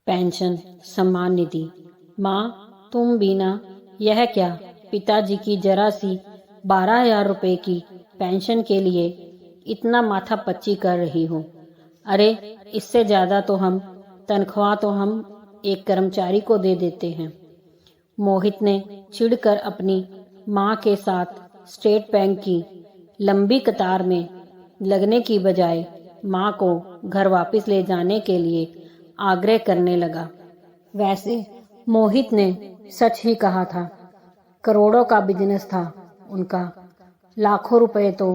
Pension Samman Nidhi. माँ, तुम बिना यह क्या पिताजी की जरा सी 12,000 रुपए की पेंशन के लिए इतना माथा पच्ची कर रही हो। अरे, इससे ज़्यादा तो तनख्वाह तो हम एक कर्मचारी को दे देते हैं। मोहित ने चिढ़कर अपनी माँ के साथ स्टेट बैंक की लंबी कतार में लगने की बजाय माँ को घर वापस ले जाने के लिए आग्रह करने लगा। वैसे मोहित ने सच ही कहा था। करोड़ों का बिजनेस था उनका। लाखों रुपए तो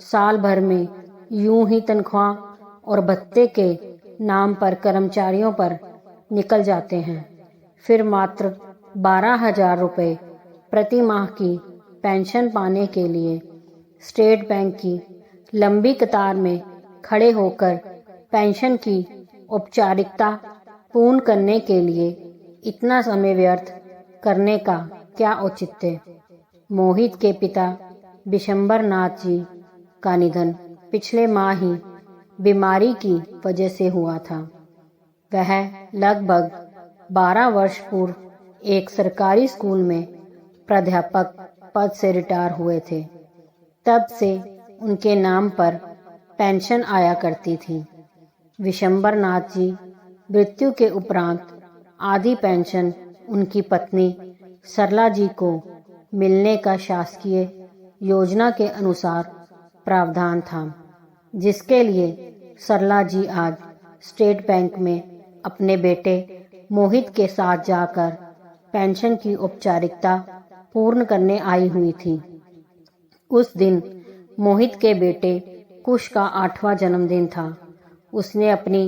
साल भर में यूं ही तनख्वाह और भत्ते के नाम पर कर्मचारियों पर निकल जाते हैं। फिर मात्र 12,000 रुपए प्रति माह की पेंशन पाने के लिए स्टेट बैंक की लंबी कतार में खड़े होकर पेंशन की औपचारिकता पूर्ण करने के लिए इतना समय व्यर्थ करने का क्या औचित्य। मोहित के पिता विशंबर नाथ जी का निधन पिछले माह ही बीमारी की वजह से हुआ था। वह लगभग 12 वर्ष पूर्व एक सरकारी स्कूल में प्राध्यापक पद से रिटायर हुए थे। तब से उनके नाम पर पेंशन आया करती थी। विशंबर नाथ जी मृत्यु के उपरांत आधी पेंशन उनकी पत्नी सरला जी को मिलने का शासकीय योजना के अनुसार प्रावधान था, जिसके लिए सरला जी आज स्टेट बैंक में अपने बेटे मोहित के साथ जाकर पेंशन की औपचारिकता पूर्ण करने आई हुई थी। उस दिन मोहित के बेटे कुश का 8वां जन्मदिन था। उसने अपनी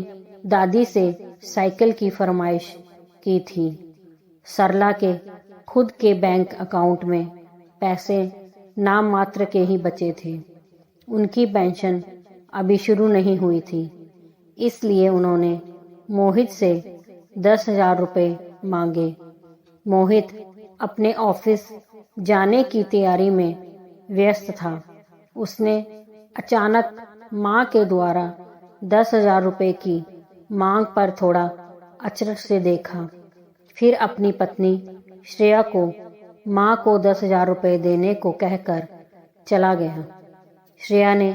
दादी से साइकिल की फरमाइश की थी। सरला के खुद के बैंक अकाउंट में पैसे नाम मात्र के ही बचे थे। उनकी पेंशन अभी शुरू नहीं हुई थी, इसलिए उन्होंने मोहित से 10,000 रुपए मांगे। मोहित अपने ऑफिस जाने की तैयारी में व्यस्त था। उसने अचानक माँ के द्वारा 10,000 रुपए की मांग पर थोड़ा अचरज से देखा। फिर अपनी पत्नी श्रेया को माँ को 10,000 रुपए देने को कहकर चला गया। श्रेया ने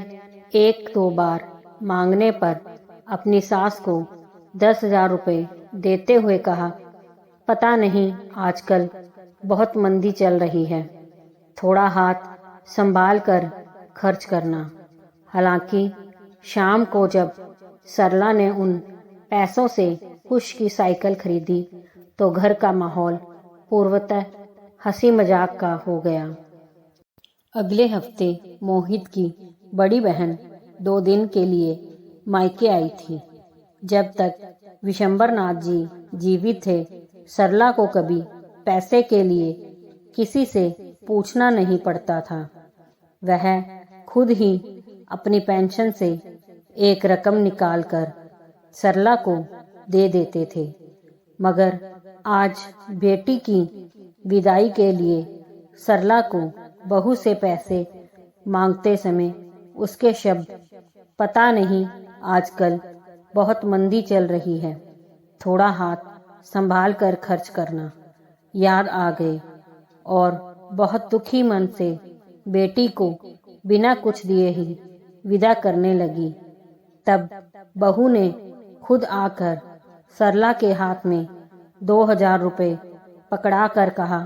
1-2 बार मांगने पर अपनी सास को 10,000 रुपए देते हुए कहा, पता नहीं आजकल बहुत मंदी चल रही है, थोड़ा हाथ संभाल कर खर्च करना। हालांकि शाम को जब सरला ने उन पैसों से कुश की साइकिल खरीदी तो घर का माहौल पूर्वतः हंसी मजाक का हो गया। अगले हफ्ते मोहित की बड़ी बहन 2 दिन के लिए मायके आई थी। जब तक विशंबर नाथ जी जीवित थे, सरला को कभी पैसे के लिए किसी से पूछना नहीं पड़ता था। वह खुद ही अपनी पेंशन से एक रकम निकालकर सरला को दे देते थे। मगर आज बेटी की विदाई के लिए सरला को बहू से पैसे मांगते समय उसके शब्द, पता नहीं आजकल बहुत मंदी चल रही है, थोड़ा हाथ संभाल कर खर्च करना, याद आ गए और बहुत दुखी मन से बेटी को बिना कुछ दिए ही विदा करने लगी। तब बहू ने खुद आकर सरला के हाथ में 2,000 रुपए पकड़ा कर कहा,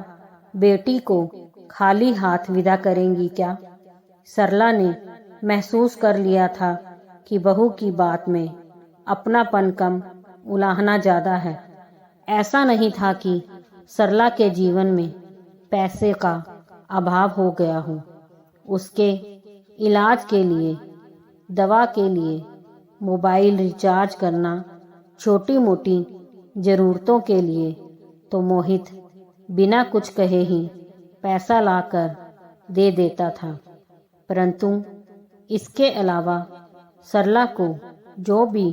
बेटी को खाली हाथ विदा करेंगी क्या? सरला ने महसूस कर लिया था कि बहू की बात में अपनापन कम, उलाहना ज्यादा है। ऐसा नहीं था कि सरला के जीवन में पैसे का अभाव हो गया हो। उसके इलाज के लिए, दवा के लिए, मोबाइल रिचार्ज करना, छोटी मोटी ज़रूरतों के लिए तो मोहित बिना कुछ कहे ही पैसा लाकर दे देता था। परंतु इसके अलावा सरला को जो भी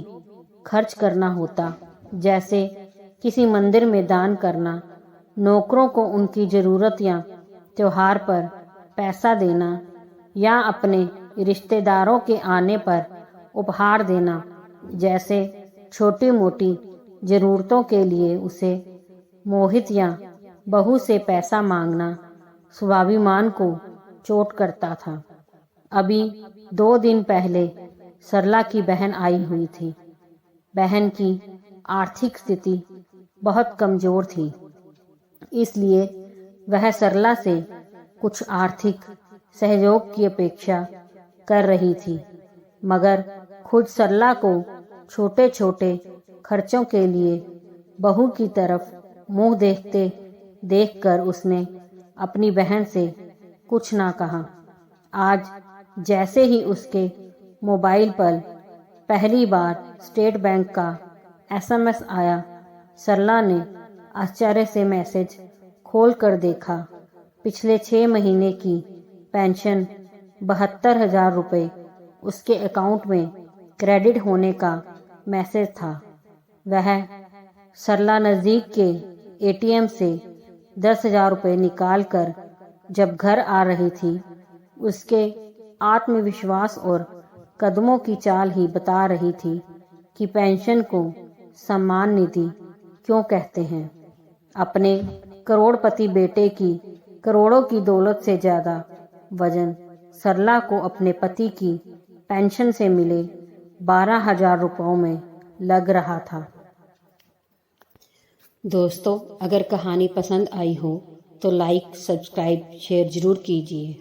खर्च करना होता, जैसे किसी मंदिर में दान करना, नौकरों को उनकी ज़रूरत या त्योहार पर पैसा देना, या अपने रिश्तेदारों के आने पर उपहार देना, जैसे छोटी मोटी जरूरतों के लिए उसे मोहित या बहू से पैसा मांगना स्वाभिमान को चोट करता था। अभी 2 दिन पहले सरला की बहन आई हुई थी। बहन की आर्थिक स्थिति बहुत कमजोर थी, इसलिए वह सरला से कुछ आर्थिक सहयोग की अपेक्षा कर रही थी, मगर खुद सरला को छोटे छोटे खर्चों के लिए बहू की तरफ मुंह देखकर उसने अपनी बहन से कुछ ना कहा। आज जैसे ही उसके मोबाइल पर पहली बार स्टेट बैंक का SMS आया, सरला ने आश्चर्य से मैसेज खोल कर देखा। पिछले 6 महीने की पेंशन 72,000 रुपये उसके अकाउंट में क्रेडिट होने का मैसेज था। वह सरला नज़दीक के ATM से 10,000 रुपये निकाल कर जब घर आ रही थी, उसके आत्मविश्वास और कदमों की चाल ही बता रही थी कि पेंशन को सम्मान निधि क्यों कहते हैं। अपने करोड़पति बेटे की करोड़ों की दौलत से ज्यादा वजन सरला को अपने पति की पेंशन से मिले 12,000 रुपयों में लग रहा था। दोस्तों, अगर कहानी पसंद आई हो तो लाइक, सब्सक्राइब, शेयर जरूर कीजिए।